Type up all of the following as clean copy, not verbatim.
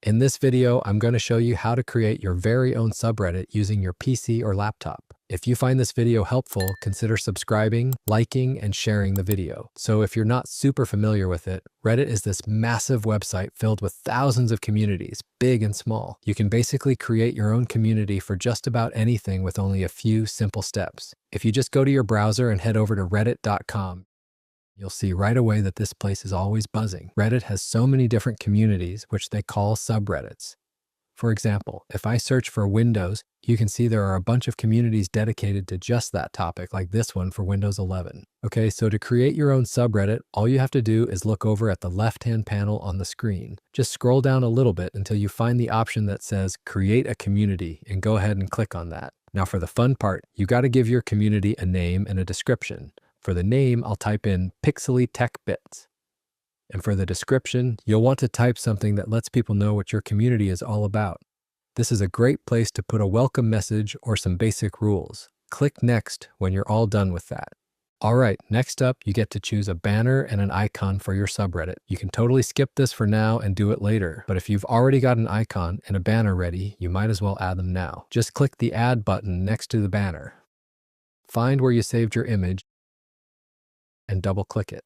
In this video, I'm going to show you how to create your very own subreddit using your PC or laptop. If you find this video helpful, consider subscribing, liking, and sharing the video. So if you're not super familiar with it, Reddit is this massive website filled with thousands of communities, big and small. You can basically create your own community for just about anything with only a few simple steps. If you just go to your browser and head over to reddit.com, you'll see right away that this place is always buzzing. Reddit has so many different communities, which they call subreddits. For example, if I search for Windows, you can see there are a bunch of communities dedicated to just that topic, like this one for Windows 11. Okay, so to create your own subreddit, all you have to do is look over at the left-hand panel on the screen. Just scroll down a little bit until you find the option that says Create a Community, and go ahead and click on that. Now for the fun part, you got to give your community a name and a description. For the name, I'll type in Pixely Tech Bits. And for the description, you'll want to type something that lets people know what your community is all about. This is a great place to put a welcome message or some basic rules. Click Next when you're all done with that. All right, next up, you get to choose a banner and an icon for your subreddit. You can totally skip this for now and do it later, but if you've already got an icon and a banner ready, you might as well add them now. Just click the Add button next to the banner. Find where you saved your image and double-click it.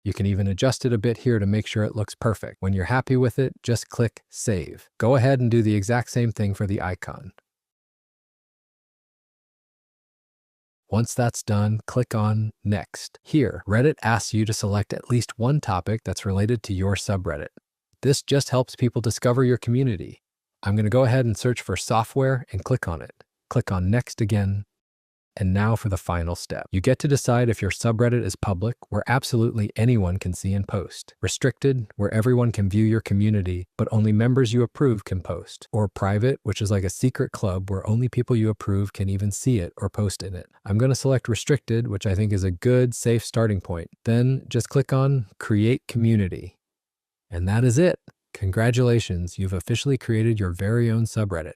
You can even adjust it a bit here to make sure it looks perfect. When you're happy with it, just click Save. Go ahead and do the exact same thing for the icon. Once that's done, click on Next. Here, Reddit asks you to select at least one topic that's related to your subreddit. This just helps people discover your community. I'm going to go ahead and search for software and click on it. Click on Next again. And now for the final step. You get to decide if your subreddit is public, where absolutely anyone can see and post. Restricted, where everyone can view your community, but only members you approve can post. Or private, which is like a secret club where only people you approve can even see it or post in it. I'm going to select restricted, which I think is a good, safe starting point. Then just click on Create Community. And that is it. Congratulations, you've officially created your very own subreddit.